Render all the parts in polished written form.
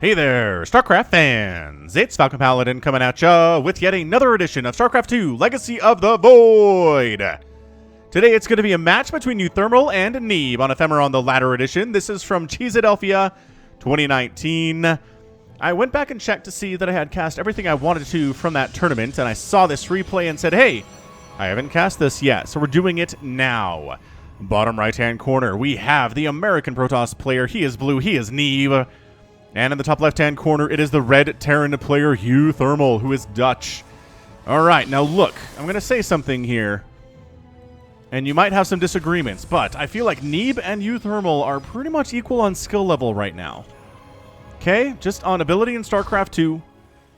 Hey there, StarCraft fans! It's Falcon Paladin coming at ya with yet another edition of StarCraft 2 Legacy of the Void! Today it's going to be a match between Uthermal and Neeb on Ephemeron, the latter edition. This is from Cheeseadelphia 2019. I went back and checked to see that I had cast everything I wanted to from that tournament, and I saw this replay and said, hey, I haven't cast this yet, so we're doing it now. Bottom right-hand corner, we have the American Protoss player. He is blue, he is Neeb. And in the top left-hand corner, it is the red Terran player, Uthermal, who is Dutch. All right, now look, I'm going to say something here. And you might have some disagreements, but I feel like Neeb and Uthermal are pretty much equal on skill level right now. Okay, just on ability in StarCraft 2,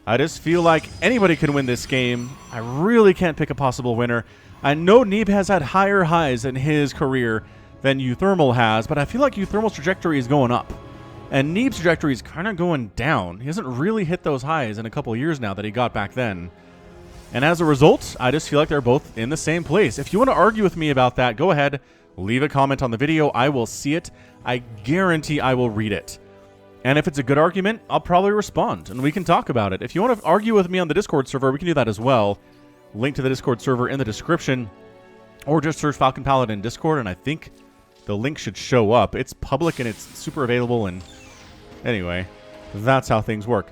I just feel like anybody can win this game. I really can't pick a possible winner. I know Neeb has had higher highs in his career than Uthermal has, but I feel like Uthermal's trajectory is going up. And Neeb's trajectory is kind of going down. He hasn't really hit those highs in a couple of years now that he got back then. And as a result, I just feel like they're both in the same place. If you want to argue with me about that, go ahead, leave a comment on the video. I will see it. I guarantee I will read it. And if it's a good argument, I'll probably respond, and we can talk about it. If you want to argue with me on the Discord server, we can do that as well. Link to the Discord server in the description. Or just search Falcon Paladin Discord, and I think the link should show up. It's public and it's super available, and anyway, that's how things work.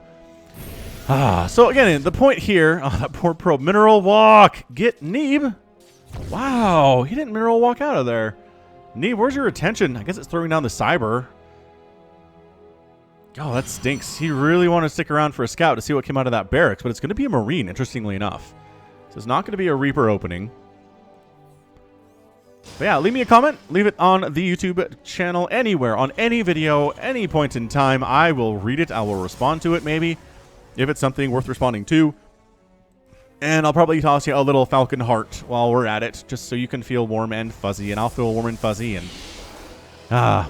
So again, the point here, that poor probe, mineral walk, get Neeb. Wow, he didn't mineral walk out of there. Neeb, where's your attention? I guess it's throwing down the cyber. Oh, that stinks. He really wanted to stick around for a scout to see what came out of that barracks, but it's going to be a Marine, interestingly enough. So it's not going to be a Reaper opening. But yeah, leave me a comment. Leave it on the YouTube channel, anywhere, on any video, any point in time. I will read it. I will respond to it, maybe, if it's something worth responding to. And I'll probably toss you a little Falcon heart while we're at it, just so you can feel warm and fuzzy, and I'll feel warm and fuzzy, and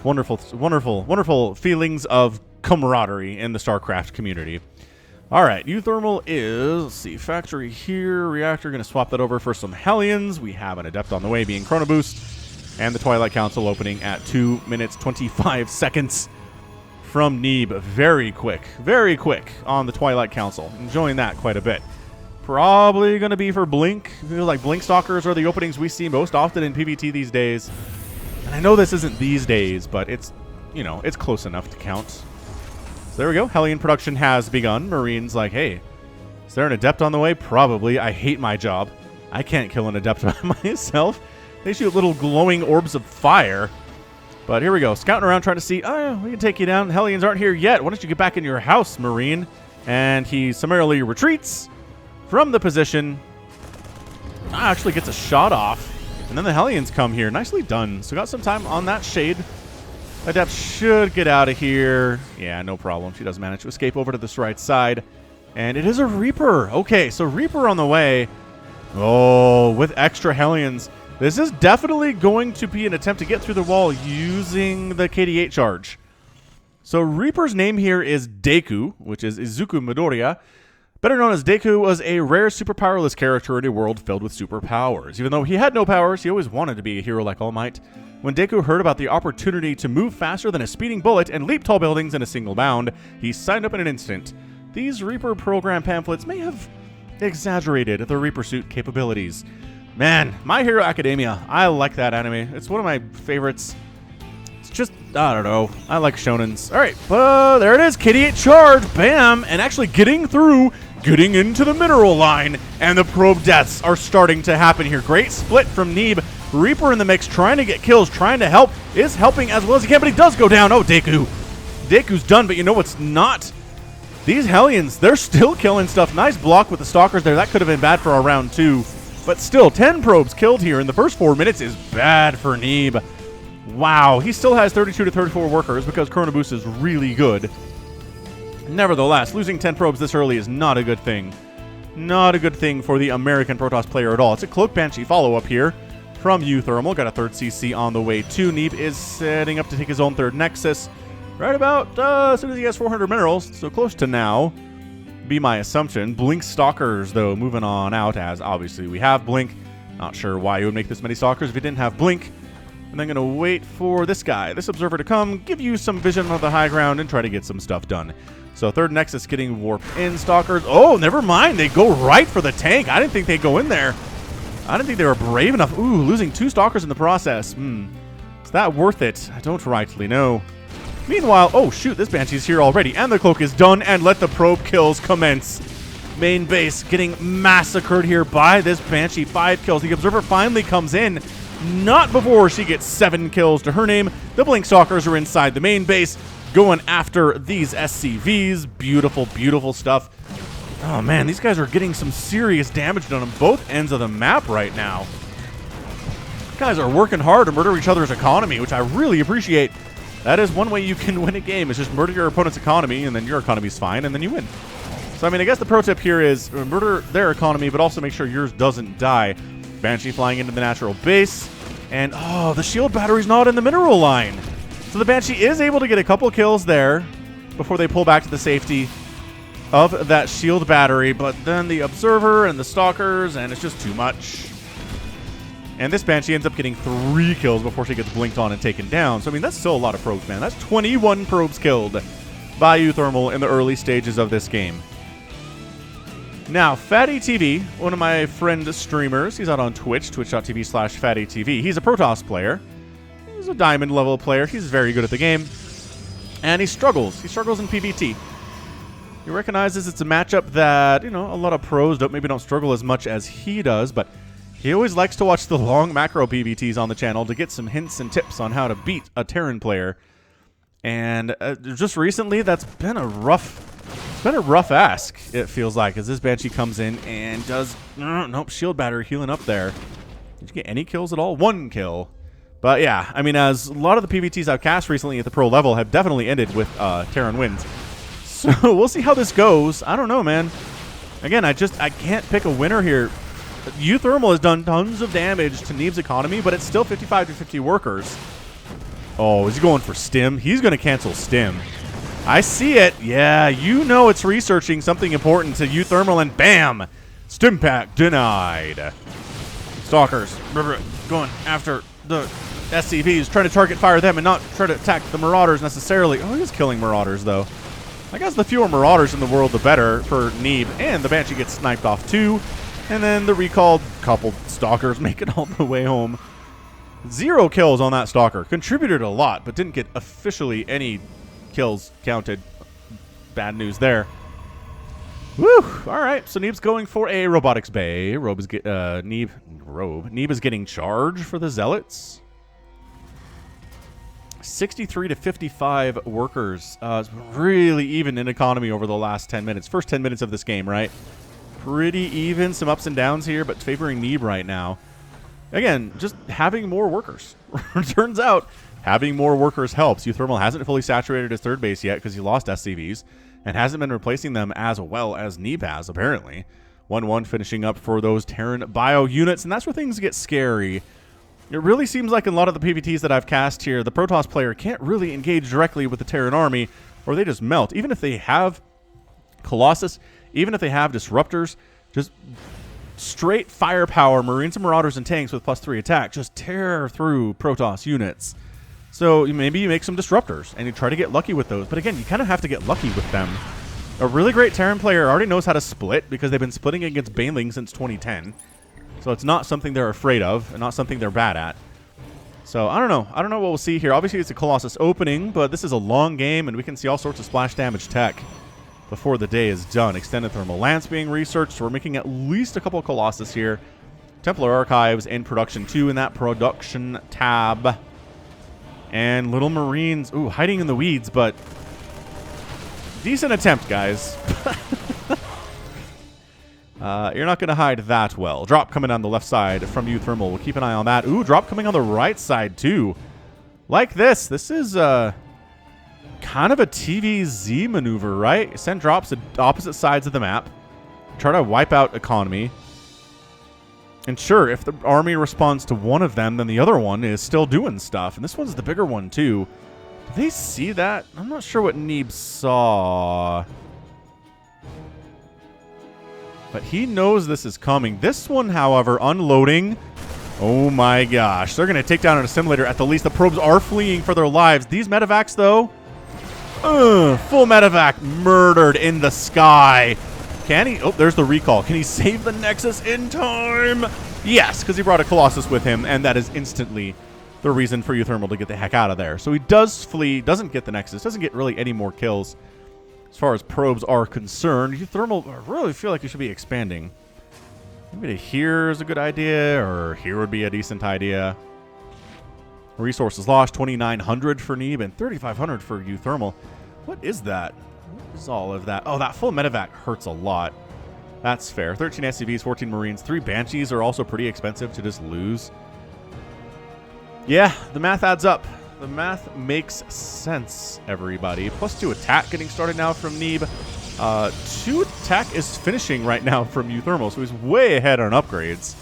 wonderful, wonderful, wonderful feelings of camaraderie in the StarCraft community. All right, Uthermal is, let's see, factory here, reactor, going to swap that over for some Hellions. We have an Adept on the way being Chrono Boost, and the Twilight Council opening at 2 minutes 25 seconds from Neeb. Very quick on the Twilight Council. Enjoying that quite a bit. Probably going to be for Blink. I feel like Blink Stalkers are the openings we see most often in PvT these days. And I know this isn't these days, but it's, you know, it's close enough to count. So there we go. Hellion production has begun. Marines like, hey, is there an Adept on the way? Probably. I hate my job. I can't kill an Adept by myself. They shoot little glowing orbs of fire. But here we go. Scouting around trying to see, oh, we can take you down. Hellions aren't here yet. Why don't you get back in your house, Marine? And he summarily retreats from the position. Actually gets a shot off. And then the Hellions come here. Nicely done. So got some time on that shade. Adept should get out of here. Yeah, no problem. She does manage to escape over to this right side. And it is a Reaper. Okay, so Reaper on the way. Oh, with extra Hellions. This is definitely going to be an attempt to get through the wall using the KD8 charge. So Reaper's name here is Deku, which is Izuku Midoriya. Better known as Deku, was a rare super powerless character in a world filled with superpowers. Even though he had no powers, he always wanted to be a hero like All Might. When Deku heard about the opportunity to move faster than a speeding bullet and leap tall buildings in a single bound, he signed up in an instant. These Reaper program pamphlets may have exaggerated the Reaper suit capabilities. Man, My Hero Academia, I like that anime. It's one of my favorites. It's just, I don't know, I like shonens. All right, there it is, KD8 charge, bam, and actually getting through, getting into the mineral line, and the probe deaths are starting to happen here. Great split from Neeb. Reaper in the mix, trying to get kills, trying to help, is helping as well as he can, but he does go down. Oh, Deku. Deku's done, but you know what's not? These Hellions, they're still killing stuff. Nice block with the Stalkers there. That could have been bad for a round 2. But still, 10 probes killed here in the first 4 minutes is bad for Neeb. Wow, he still has 32 to 34 workers because Chrono Boost is really good. Nevertheless, losing 10 probes this early is not a good thing. Not a good thing for the American Protoss player at all. It's a Cloak Banshee follow-up here from Uthermal. Got a third CC on the way too. Neeb is setting up to take his own third Nexus. Right about as soon as he has 400 minerals, so close to now, be my assumption. Blink Stalkers, though, moving on out, as obviously we have Blink. Not sure why you would make this many Stalkers if you didn't have Blink. And then going to wait for this guy, this observer, to come, give you some vision on the high ground, and try to get some stuff done. So third Nexus getting warped in. Stalkers. Oh, never mind. They go right for the tank. I didn't think they'd go in there. I didn't think they were brave enough. Ooh, losing 2 Stalkers in the process. Is that worth it? I don't rightly know. Meanwhile, oh shoot, this Banshee's here already, and the cloak is done, and let the probe kills commence. Main base getting massacred here by this Banshee. 5 kills. The observer finally comes in. Not before she gets 7 kills to her name. The Blink Stalkers are inside the main base, going after these SCVs. Beautiful, beautiful stuff. Oh man, these guys are getting some serious damage done on both ends of the map right now. These guys are working hard to murder each other's economy, which I really appreciate. That is one way you can win a game, is just murder your opponent's economy, and then your economy's fine, and then you win. So, I mean, I guess the pro tip here is murder their economy, but also make sure yours doesn't die. Banshee flying into the natural base, and, oh, the shield battery's not in the mineral line. So the Banshee is able to get a couple kills there before they pull back to the safety of that shield battery, but then the observer and the stalkers, and it's just too much. And this Banshee ends up getting 3 kills before she gets blinked on and taken down. So, I mean, that's still a lot of probes, man. That's 21 probes killed by Uthermal in the early stages of this game. Now, Fatty TV, one of my friend streamers, he's out on Twitch, twitch.tv/FattyTV. He's a Protoss player. He's a diamond level player. He's very good at the game. And he struggles. He struggles in PvT. He recognizes it's a matchup that, you know, a lot of pros maybe don't struggle as much as he does, but he always likes to watch the long macro PvTs on the channel to get some hints and tips on how to beat a Terran player. And just recently, that's been a rough ask, it feels like, as this Banshee comes in and does... nope, shield battery healing up there. Did you get any kills at all? 1 kill. But yeah, I mean, as a lot of the PvTs I've cast recently at the pro level have definitely ended with Terran wins. So we'll see how this goes. I don't know, man. Again, I can't pick a winner here. Uthermal has done tons of damage to Neeb's economy, but it's still 55 to 50 workers. Oh, is he going for stim? He's going to cancel stim. I see it. Yeah, you know it's researching something important to Uthermal, and bam! Stim pack denied. Stalkers going after the SCVs, trying to target fire them and not try to attack the Marauders necessarily. Oh, he's killing Marauders, though. I guess the fewer Marauders in the world, the better for Neeb. And the Banshee gets sniped off, too. And then the recalled couple Stalkers make it all the way home. 0 kills on that Stalker. Contributed a lot, but didn't get officially any kills counted. Bad news there. Woo! Alright, so Neeb's going for a robotics bay. Neeb is getting charged for the Zealots. 63 to 55 workers. It's really even in economy over the last 10 minutes. First 10 minutes of this game, right? Pretty even. Some ups and downs here, but favoring Neeb right now. Again, just having more workers. Turns out, having more workers helps. Uthermal hasn't fully saturated his third base yet because he lost SCVs and hasn't been replacing them as well as Neeb has, apparently. 1-1 finishing up for those Terran bio units, and that's where things get scary. It really seems like in a lot of the PvTs that I've cast here, the Protoss player can't really engage directly with the Terran army, or they just melt. Even if they have Colossus, even if they have Disruptors, just straight firepower, Marines and Marauders and tanks with +3 attack just tear through Protoss units. So maybe you make some Disruptors and you try to get lucky with those. But again, you kind of have to get lucky with them. A really great Terran player already knows how to split because they've been splitting against Baneling since 2010. So it's not something they're afraid of and not something they're bad at. So I don't know. I don't know what we'll see here. Obviously, it's a Colossus opening, but this is a long game, and we can see all sorts of splash damage tech before the day is done. Extended Thermal Lance being researched, so we're making at least a couple of Colossus here. Templar Archives in production too in that production tab. And Little Marines, ooh, hiding in the weeds, but decent attempt, guys. You're not going to hide that well. Drop coming on the left side from Uthermal. We'll keep an eye on that. Ooh, drop coming on the right side too. Like this. This is kind of a TVZ maneuver, right? Send drops at opposite sides of the map. Try to wipe out economy. And sure, if the army responds to one of them, then the other one is still doing stuff. And this one's the bigger one, too. Did they see that? I'm not sure what Neeb saw. But he knows this is coming. This one, however, unloading. Oh my gosh. They're going to take down an assimilator at the least. The probes are fleeing for their lives. These medevacs, though, full medevac murdered in the sky. Can he? Oh, there's the recall. Can he save the Nexus in time? Yes, because he brought a Colossus with him, and that is instantly the reason for Uthermal to get the heck out of there. So he does flee, doesn't get the Nexus, doesn't get really any more kills as far as probes are concerned. Uthermal, I really feel like he should be expanding. Maybe to here is a good idea, or here would be a decent idea. Resources lost, 2,900 for Neeb and 3,500 for Uthermal. What is that? What is all of that? Oh, that full medevac hurts a lot. That's fair. 13 SCVs, 14 Marines, 3 Banshees are also pretty expensive to just lose. Yeah, the math adds up. The math makes sense, everybody. +2 attack getting started now from Neeb. 2 attack is finishing right now from Uthermal, so he's way ahead on upgrades.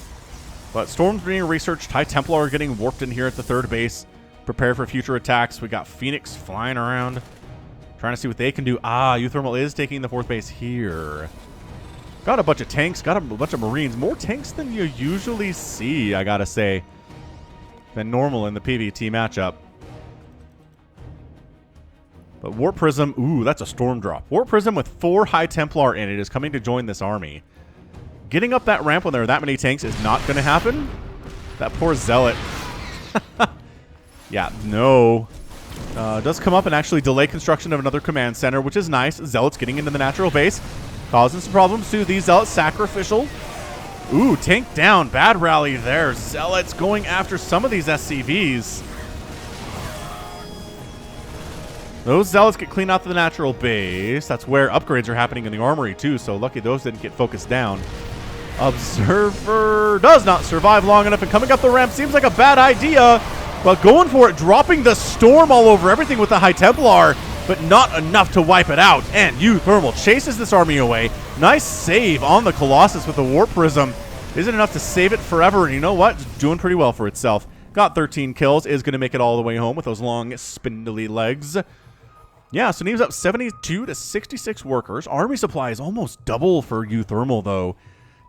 But Storm's being researched. High Templar are getting warped in here at the 3rd base. Prepare for future attacks. We got Phoenix flying around, trying to see what they can do. Ah, Uthermal is taking the 4th base here. Got a bunch of tanks. Got a bunch of Marines. More tanks than you usually see, I gotta say, than normal in the PvT matchup. But Warp Prism, ooh, that's a Storm drop. Warp Prism with 4 High Templar in it is coming to join this army. Getting up that ramp when there are that many tanks is not going to happen. That poor Zealot. Yeah, no. Does come up and actually delay construction of another command center, which is nice. Zealot's getting into the natural base, causing some problems to these Zealots. Sacrificial. Ooh, tank down. Bad rally there. Zealots going after some of these SCVs. Those Zealots get cleaned out to the natural base. That's where upgrades are happening in the armory, too, so lucky those didn't get focused down. Observer does not survive long enough, and coming up the ramp seems like a bad idea, but going for it, dropping the Storm all over everything with the High Templar, but not enough to wipe it out. And Uthermal chases this army away. Nice save on the Colossus with the Warp Prism. Isn't enough to save it forever, and you know what? It's doing pretty well for itself. Got 13 kills, is going to make it all the way home with those long, spindly legs. Yeah, so Neeb's up 72 to 66 workers. Army supply is almost double for Uthermal, though.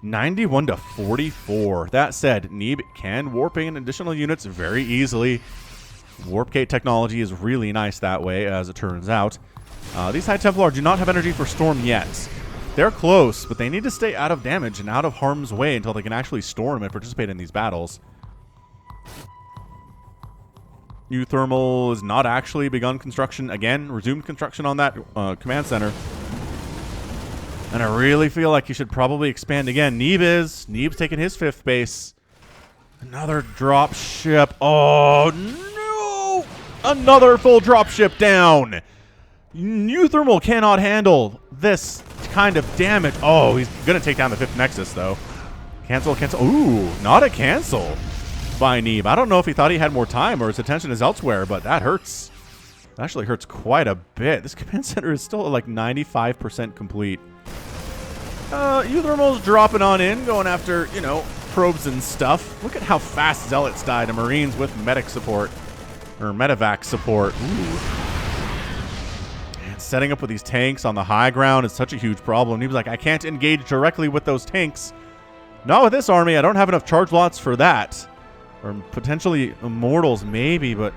91 to 44. That said, Neeb can warp in additional units very easily. Warp gate technology is really nice that way, as it turns out. These High Templar do not have energy for Storm yet. They're close, but they need to stay out of damage and out of harm's way until they can actually storm and participate in these battles. Uthermal has not actually begun construction again. Resumed construction on that command center. And I really feel like he should probably expand again. Neeb's taking his 5th base. Another drop ship. Oh, no! Another full drop ship down. Uthermal cannot handle this kind of damage. Oh, he's going to take down the 5th Nexus, though. Cancel, cancel. Ooh, not a cancel by Neeb. I don't know if he thought he had more time or his attention is elsewhere, but that hurts. That actually hurts quite a bit. This command center is still like 95% complete. Uthermal's dropping on in, going after, you know, probes and stuff. Look at how fast Zealots died to Marines with medic support, or medevac support. Ooh. And setting up with these tanks on the high ground is such a huge problem. He was like, I can't engage directly with those tanks. Not with this army. I don't have enough charge lots for that. Or potentially immortals, maybe, but...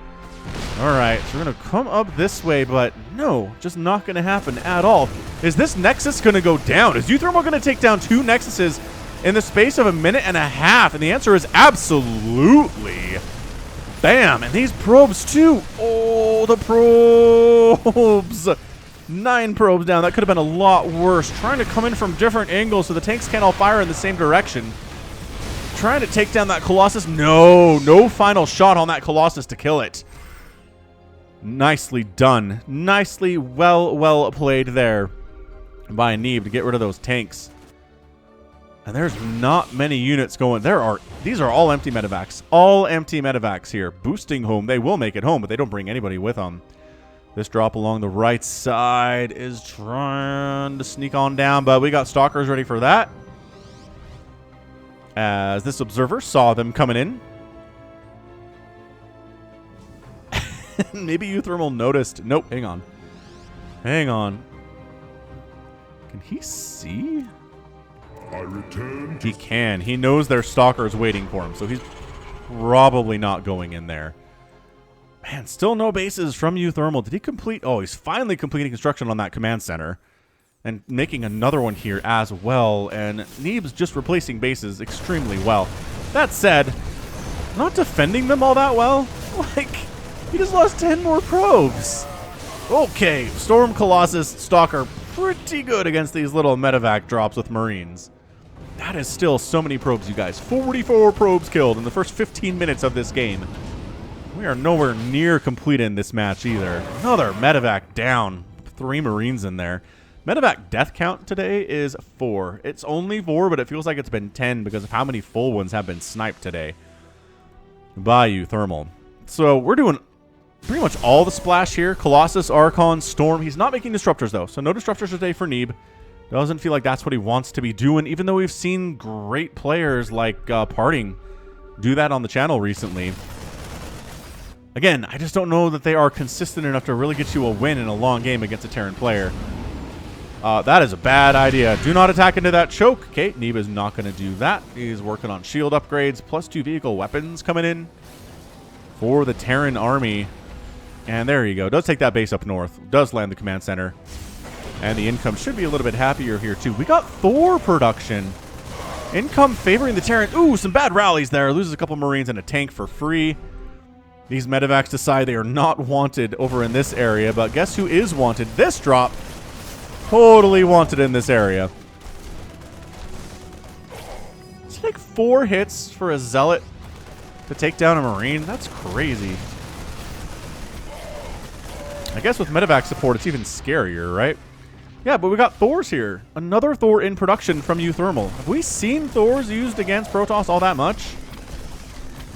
Alright, so we're going to come up this way, but no, just not going to happen at all. Is this Nexus going to go down? Is Uthermal going to take down 2 Nexuses in the space of a minute and a half? And the answer is absolutely. Bam! And these probes, too. Oh, the probes. 9 probes down. That could have been a lot worse. Trying to come in from different angles so the tanks can't all fire in the same direction. Trying to take down that Colossus. No final shot on that Colossus to kill it. Nicely done. Nicely well played there by Neeb to get rid of those tanks. And there's not many units going. These are all empty medevacs. All empty medevacs here. Boosting home. They will make it home, but they don't bring anybody with them. This drop along the right side is trying to sneak on down, but we got stalkers ready for that. As this observer saw them coming in. Maybe Uthermal noticed. Nope, hang on. Hang on. Can he see? I return. He can. He knows there's stalkers waiting for him, so he's probably not going in there. Man, still no bases from Uthermal. Did he complete? Oh, he's finally completing construction on that command center. And making another one here as well. And Neeb's just replacing bases extremely well. That said, not defending them all that well. Like, he just lost 10 more probes. Okay, Storm, Colossus, Stalker, pretty good against these little medevac drops with Marines. That is still so many probes, you guys. 44 probes killed in the first 15 minutes of this game. We are nowhere near complete in this match either. Another medevac down. 3 Marines in there. Medevac death count today is 4. It's only 4, but it feels like it's been 10 because of how many full ones have been sniped today by Uthermal. So we're doing pretty much all the splash here. Colossus, Archon, Storm. He's not making disruptors, though, so no disruptors today for Neeb. Doesn't feel like that's what he wants to be doing, even though we've seen great players like Parting do that on the channel recently. Again, I just don't know that they are consistent enough to really get you a win in a long game against a Terran player. That is a bad idea. Do not attack into that choke. Okay, Neeb is not going to do that. He's working on shield upgrades. +2 vehicle weapons coming in for the Terran army. And there you go. Does take that base up north. Does land the command center. And the income should be a little bit happier here, too. We got Thor production. Income favoring the Terran. Ooh, some bad rallies there. Loses a couple Marines and a tank for free. These medevacs decide they are not wanted over in this area. But guess who is wanted? This drop. Totally wanted in this area. It's like 4 hits for a Zealot to take down a Marine. That's crazy. I guess with medevac support, it's even scarier, right? Yeah, but we got Thors here. Another Thor in production from Uthermal. Have we seen Thors used against Protoss all that much?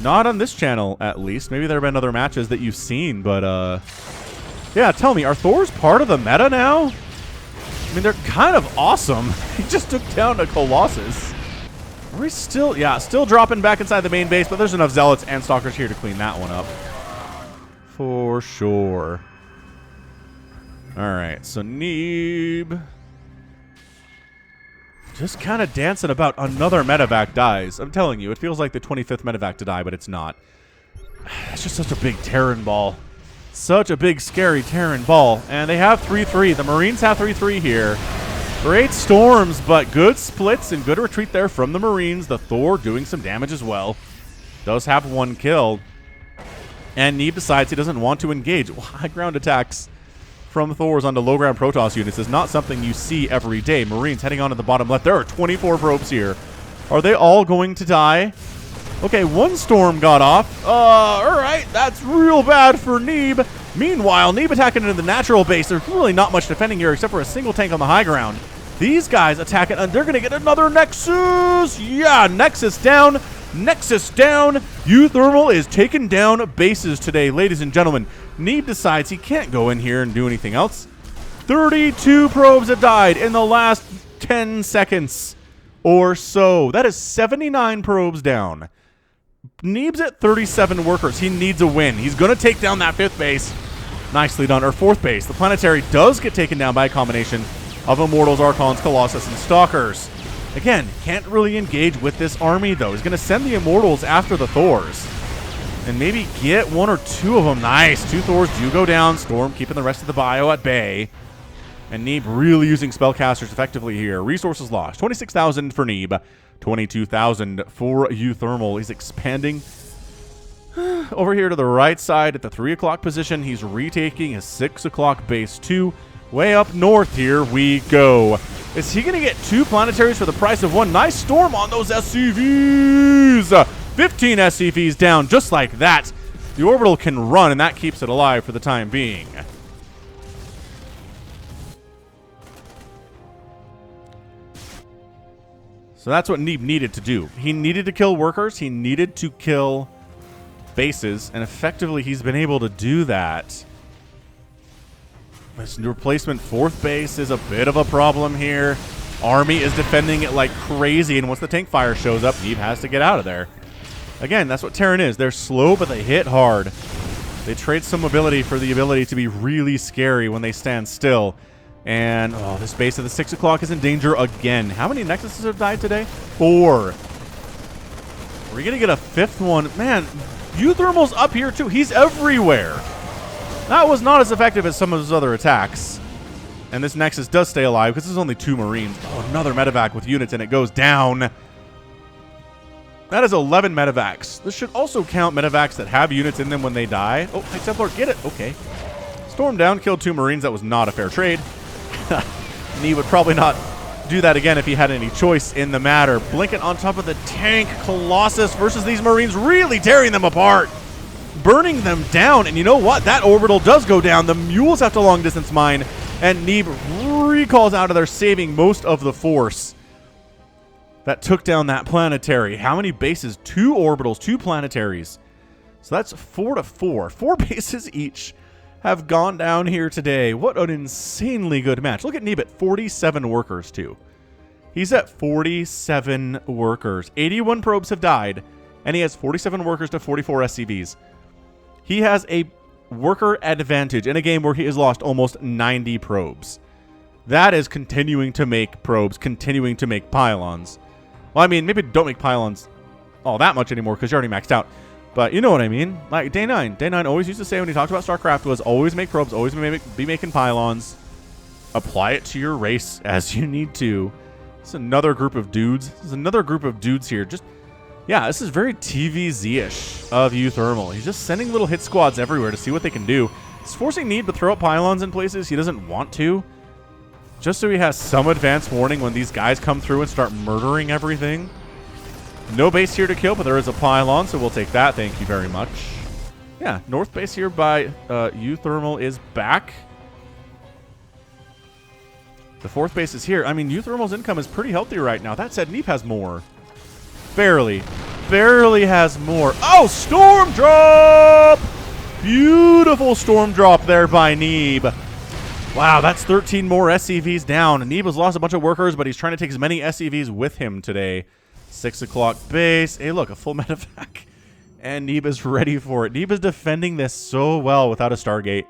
Not on this channel, at least. Maybe there have been other matches that you've seen, but, yeah, tell me, are Thors part of the meta now? I mean, they're kind of awesome. He just took down a Colossus. Are we still... Yeah, still dropping back inside the main base, but there's enough Zealots and Stalkers here to clean that one up. For sure. Alright, so Neeb... just kind of dancing about another medevac dies. I'm telling you, it feels like the 25th medevac to die, but it's not. It's just such a big Terran ball. Such a big, scary Terran ball. And they have 3-3. The Marines have 3-3 here. Great storms, but good splits and good retreat there from the Marines. The Thor doing some damage as well. Does have 1 kill. And Neeb decides he doesn't want to engage. High ground attacks from Thors onto low ground Protoss units is not something you see every day. Marines heading on to the bottom left. There are 24 probes here. Are they all going to die? Okay, 1 storm got off. Alright, that's real bad for Neeb. Meanwhile, Neeb attacking into the natural base. There's really not much defending here except for a single tank on the high ground. These guys attacking, and they're going to get another Nexus. Yeah, Nexus down. Nexus down. Uthermal is taking down bases today, ladies and gentlemen. Neeb decides he can't go in here and do anything else. 32 probes have died in the last 10 seconds or so. That is 79 probes down. Neeb's at 37 workers. He needs a win. He's going to take down that 5th base. Nicely done. Or 4th base. The planetary does get taken down by a combination of Immortals, Archons, Colossus, and Stalkers. Again, can't really engage with this army, though. He's going to send the Immortals after the Thors. And maybe get 1 or 2 of them. Nice. 2 Thors do go down. Storm keeping the rest of the bio at bay. And Neeb really using spellcasters effectively here. Resources lost. 26,000 for Neeb. 22,000 for Uthermal. He's expanding over here to the right side at the 3 o'clock position. He's retaking his 6 o'clock base 2. Way up north, here we go. Is he going to get 2 planetaries for the price of 1? Nice storm on those SCVs. 15 SCVs down just like that. The orbital can run, and that keeps it alive for the time being. So that's what Neeb needed to do. He needed to kill workers. He needed to kill bases. And effectively, he's been able to do that. This replacement 4th base is a bit of a problem here. Army is defending it like crazy. And once the tank fire shows up, Neeb has to get out of there. Again, that's what Terran is. They're slow, but they hit hard. They trade some mobility for the ability to be really scary when they stand still. And, oh, this base of the 6 o'clock is in danger again. How many Nexuses have died today? 4. We're going to get a 5th one. Man, Uthermal's up here too. He's everywhere. That was not as effective as some of his other attacks. And this Nexus does stay alive because there's only 2 Marines. Oh, another medevac with units, and it goes down. That is 11 medevacs. This should also count medevacs that have units in them when they die. Oh, High Templar, get it. Okay. Storm down, killed 2 Marines. That was not a fair trade. Neeb would probably not do that again if he had any choice in the matter. Blinket on top of the tank. Colossus versus these Marines, really tearing them apart. Burning them down. And you know what? That orbital does go down. The mules have to long distance mine. And Neeb recalls out of there, saving most of the force that took down that planetary. How many bases? 2 orbitals, 2 planetaries. So that's 4 to 4. 4 bases each have gone down here today. What an insanely good match. Look at Neeb at 47 workers, too. He's at 47 workers. 81 probes have died, and he has 47 workers to 44 SCVs. He has a worker advantage in a game where he has lost almost 90 probes. That is continuing to make probes, continuing to make pylons. Well, I mean, maybe don't make pylons all that much anymore because you're already maxed out. But you know what I mean. Like Day 9. Day 9 always used to say when he talked about StarCraft was always make probes, always be making pylons. Apply it to your race as you need to. This is another group of dudes. This is another group of dudes here. Just, yeah, this is very TVZ-ish of Uthermal. He's just sending little hit squads everywhere to see what they can do. He's forcing Neeb to throw up pylons in places he doesn't want to, just so he has some advance warning when these guys come through and start murdering everything. No base here to kill, but there is a pylon, so we'll take that. Thank you very much. Yeah, north base here by Uthermal is back. The 4th base is here. I mean, Uthermal's income is pretty healthy right now. That said, Neeb has more. Barely. Barely has more. Oh, Storm Drop! Beautiful Storm Drop there by Neeb. Wow, that's 13 more SCVs down. Neeb has lost a bunch of workers, but he's trying to take as many SCVs with him today. 6 o'clock base. Hey, look, a full medevac. And Neeb is ready for it. Neeb is defending this so well without a Stargate.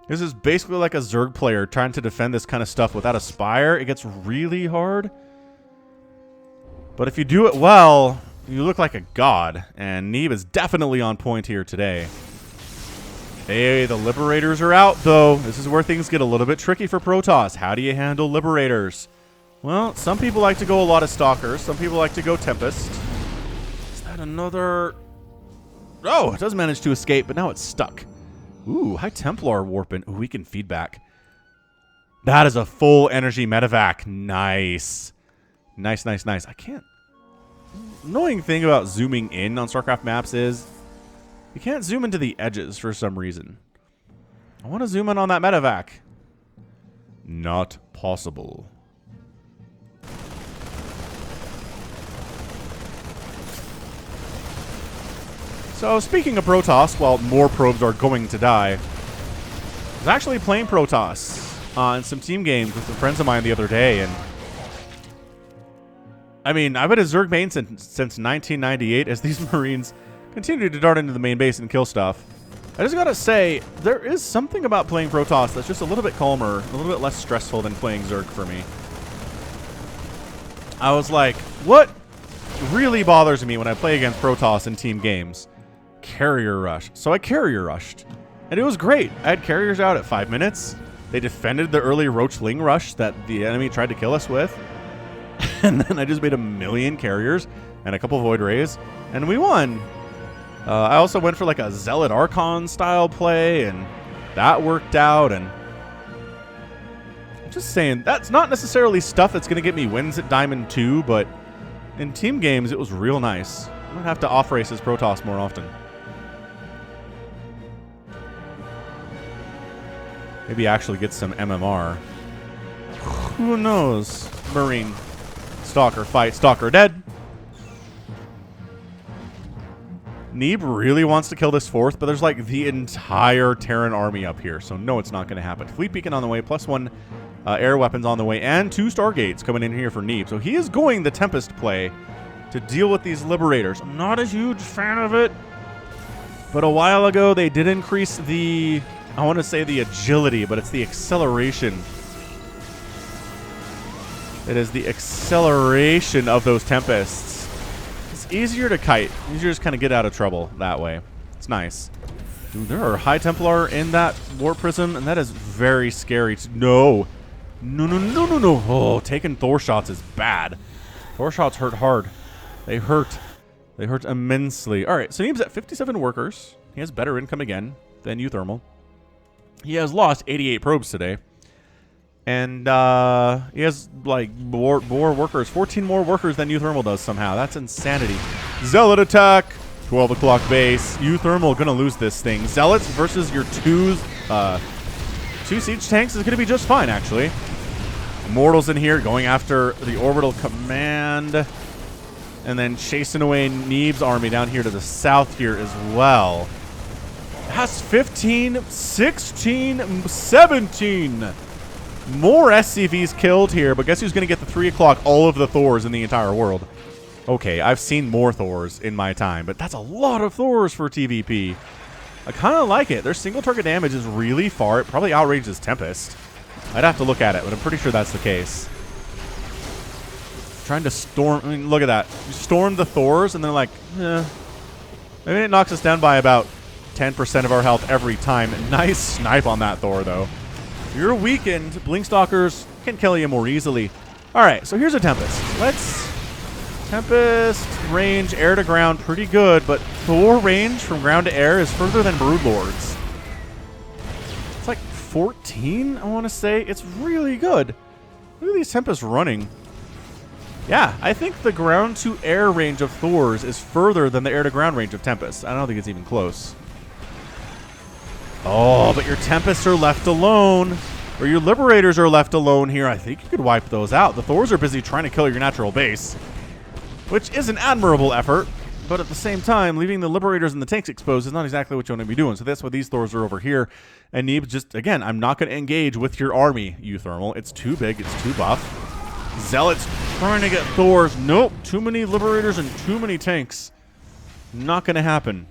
This is basically like a Zerg player trying to defend this kind of stuff without a Spire. It gets really hard. But if you do it well, you look like a god. And Neeb is definitely on point here today. Hey, the Liberators are out, though. This is where things get a little bit tricky for Protoss. How do you handle Liberators? Well, some people like to go a lot of Stalkers. Some people like to go Tempest. Is that another... Oh, it does manage to escape, but now it's stuck. Ooh, High Templar warping. Ooh, we can feedback. That is a full energy medevac. Nice. Nice, nice, nice. I can't... Annoying thing about zooming in on StarCraft maps is you can't zoom into the edges for some reason. I want to zoom in on that medevac. Not possible. So, speaking of Protoss, while more probes are going to die, I was actually playing Protoss in some team games with some friends of mine the other day, and I mean, I've been a Zerg main since 1998 as these Marines continue to dart into the main base and kill stuff. I just gotta say, there is something about playing Protoss that's just a little bit calmer, a little bit less stressful than playing Zerg for me. I was like, what really bothers me when I play against Protoss in team games? Carrier rush. So I carrier rushed, and it was great. I had carriers out at 5 minutes. They defended the early Roachling rush that the enemy tried to kill us with. And then I just made 1,000,000 carriers and a couple Void Rays, and we won. I also went for like a Zealot Archon style play, and that worked out. And I'm just saying, that's not necessarily stuff that's going to get me wins at Diamond 2, but in team games, it was real nice. I'm going to have to off-race as Protoss more often. Maybe actually get some MMR. Who knows? Marine. Stalker fight. Stalker dead. Neeb really wants to kill this 4th, but there's like the entire Terran army up here, so no, it's not going to happen. Fleet Beacon on the way, +1 air weapons on the way, and 2 Stargates coming in here for Neeb. So he is going the Tempest play to deal with these Liberators. I'm not a huge fan of it, but a while ago they did increase the, I want to say the agility, but it's the acceleration. It is the acceleration of those Tempests. It's easier to kite. Easier to just kind of get out of trouble that way. It's nice. Dude, there are High Templar in that Warp Prism, and that is very scary. No. No, no, no, no, no. Oh, taking Thor shots is bad. Thor shots hurt hard. They hurt. They hurt immensely. All right, so Neeb's at 57 workers. He has better income again than Uthermal. He has lost 88 probes today. And he has, like, more workers. 14 more workers than Uthermal does somehow. That's insanity. Zealot attack. 12 o'clock base. Uthermal going to lose this thing. Zealots versus your two siege tanks is going to be just fine, actually. Immortals in here going after the orbital command. And then chasing away Neeb's army down here to the south here as well. That's 15, 16, 17. More SCVs killed here, but guess who's going to get the 3 o'clock? All of the Thors in the entire world. Okay, I've seen more Thors in my time, but that's a lot of Thors for TVP. I kind of like it. Their single target damage is really far. It probably outranges Tempest. I'd have to look at it, but I'm pretty sure that's the case. Trying to storm... I mean, look at that. You storm the Thors, and they're like, eh. Maybe it knocks us down by about 10% of our health every time. Nice snipe on that Thor, though. You're weakened. Blinkstalkers can kill you more easily. All right, so here's a Tempest. Let's... Tempest range, air to ground, pretty good, but Thor range from ground to air is further than Broodlords. It's like 14, I want to say. It's really good. Look at these Tempests running. Yeah, I think the ground to air range of Thors is further than the air to ground range of Tempest. I don't think it's even close. Oh, but your Tempests are left alone. Or your Liberators are left alone here. I think you could wipe those out. The Thors are busy trying to kill your natural base, which is an admirable effort. But at the same time, leaving the Liberators and the tanks exposed is not exactly what you want to be doing. So that's why these Thors are over here. And Neeb just, again, I'm not going to engage with your army, Uthermal. It's too big. It's too buff. Zealots trying to get Thors. Nope. Too many Liberators and too many tanks. Not going to happen.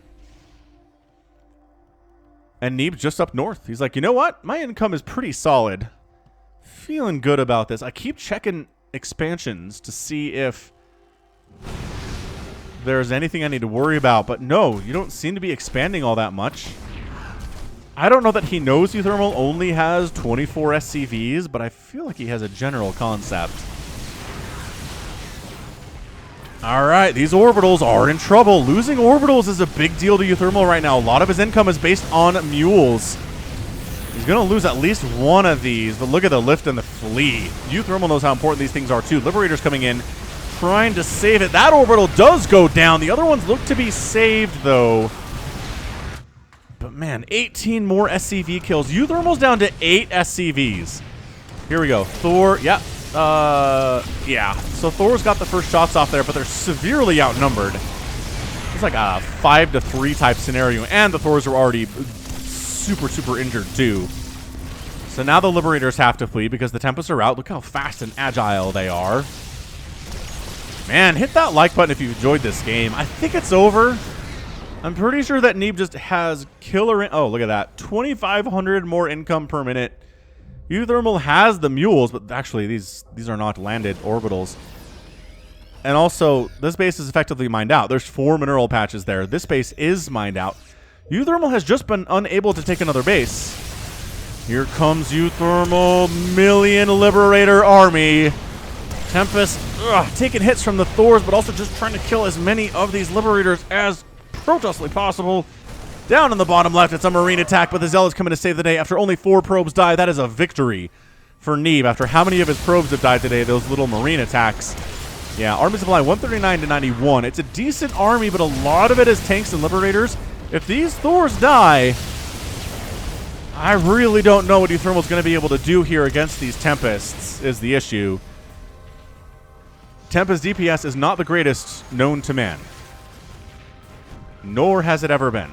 And Neeb's just up north. He's like, you know what? My income is pretty solid. Feeling good about this. I keep checking expansions to see if there's anything I need to worry about. But no, you don't seem to be expanding all that much. I don't know that he knows Uthermal only has 24 SCVs, but I feel like he has a general concept. All right, these orbitals are in trouble. Losing orbitals is a big deal to Uthermal right now. A lot of his income is based on mules. He's going to lose at least one of these, but look at the lift and the flee. Uthermal knows how important these things are, too. Liberators coming in, trying to save it. That orbital does go down. The other ones look to be saved, though. But, man, 18 more SCV kills. Uthermal's down to 8 SCVs. Here we go. Thor, yeah. Yeah. So Thor's got the first shots off there, but they're severely outnumbered. It's like a 5-3 type scenario, and the Thors are already super, super injured, too. So now the Liberators have to flee because the Tempests are out. Look how fast and agile they are. Man, hit that like button if you enjoyed this game. I think it's over. I'm pretty sure that Neeb just has killer... Oh, look at that. 2,500 more income per minute. Uthermal has the mules, but actually these are not landed orbitals. And also, this base is effectively mined out. There's 4 mineral patches there. This base is mined out. Uthermal has just been unable to take another base. Here comes Uthermal, million Liberator army. Tempest taking hits from the Thors, but also just trying to kill as many of these Liberators as protestly possible. Down in the bottom left, it's a Marine attack, but the Zealots coming to save the day after only 4 probes die. That is a victory for Neeb. After how many of his probes have died today, those little Marine attacks. Yeah, army supply 139 to 91. It's a decent army, but a lot of it is tanks and Liberators. If these Thors die, I really don't know what Uthermal's going to be able to do here against these Tempests is the issue. Tempest DPS is not the greatest known to man. Nor has it ever been.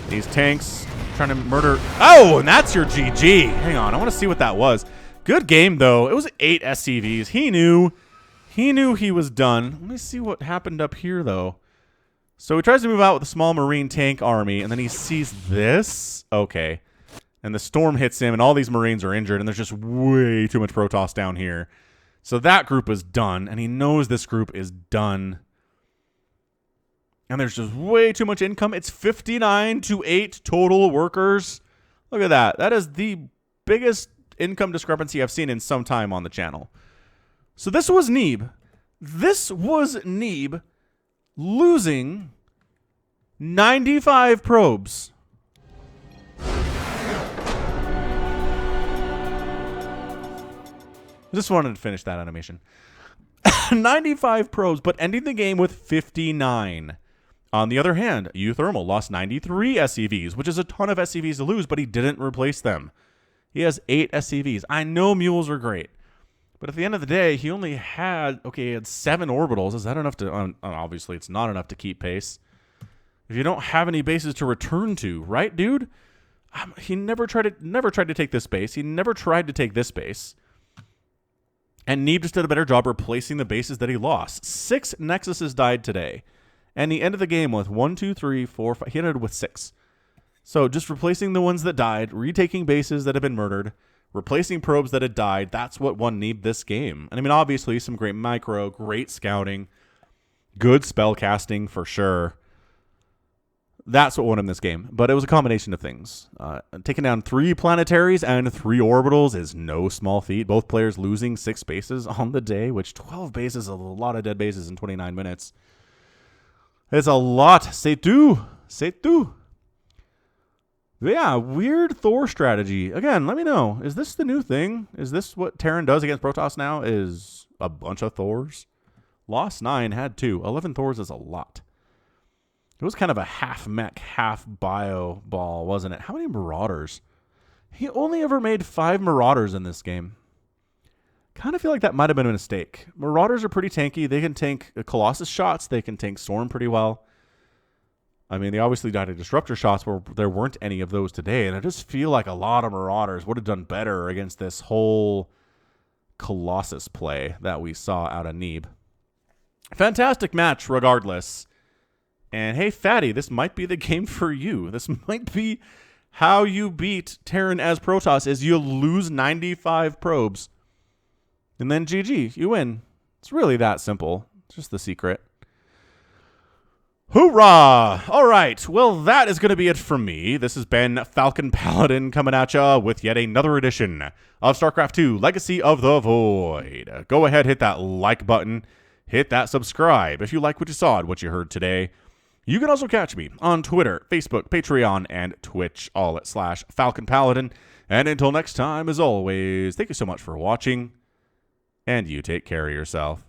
These tanks trying to murder... Oh, and that's your GG. Hang on, I want to see what that was. Good game, though. It was 8 SCVs. He knew he was done. Let me see what happened up here, though. So he tries to move out with a small Marine tank army, and then he sees this. Okay. And the storm hits him, and all these Marines are injured, and there's just way too much Protoss down here So that group is done, and he knows this group is done. And there's just way too much income. It's 59 to 8 total workers. Look at that. That is the biggest income discrepancy I've seen in some time on the channel. So this was Neeb. This was Neeb losing 95 probes. I just wanted to finish that animation. 95 probes, but ending the game with 59. On the other hand, Uthermal lost 93 SCVs, which is a ton of SCVs to lose, but he didn't replace them. He has 8 SCVs. I know mules are great, but at the end of the day, he only had, he had 7 orbitals. Is that enough to, obviously it's not enough to keep pace. If you don't have any bases to return to, right, dude? He never tried to take this base. He never tried to take this base. And Neeb just did a better job replacing the bases that he lost. 6 Nexuses died today. And he ended the game with 1, 2, 3, 4, 5. He ended with 6. So just replacing the ones that died, retaking bases that have been murdered, replacing probes that had died. That's what won Neeb this game. And I mean, obviously, some great micro, great scouting, good spell casting for sure. That's what won him this game. But it was a combination of things. Taking down 3 planetaries and 3 orbitals is no small feat. Both players losing 6 bases on the day, which 12 bases is a lot of dead bases in 29 minutes. It's a lot. C'est tout. C'est tout. Yeah, weird Thor strategy. Again, let me know. Is this the new thing? Is this what Terran does against Protoss now? Is a bunch of Thors? Lost 9, had 2. 11 Thors is a lot. It was kind of a half mech, half bio ball, wasn't it? How many Marauders? He only ever made 5 Marauders in this game. Kind of feel like that might have been a mistake. Marauders are pretty tanky. They can tank Colossus shots. They can tank Storm pretty well. I mean, they obviously died of Disruptor shots where there weren't any of those today. And I just feel like a lot of Marauders would have done better against this whole Colossus play that we saw out of Neeb. Fantastic match regardless. And hey, Fatty, this might be the game for you. This might be how you beat Terran as Protoss, is you lose 95 probes. And then GG, you win. It's really that simple. It's just the secret. Hoorah! All right, well, that is going to be it from me. This has been Falcon Paladin coming at ya with yet another edition of StarCraft 2 Legacy of the Void. Go ahead, hit that like button. Hit that subscribe if you like what you saw and what you heard today. You can also catch me on Twitter, Facebook, Patreon, and Twitch, all at /Falcon Paladin. And until next time, as always, thank you so much for watching. And you take care of yourself.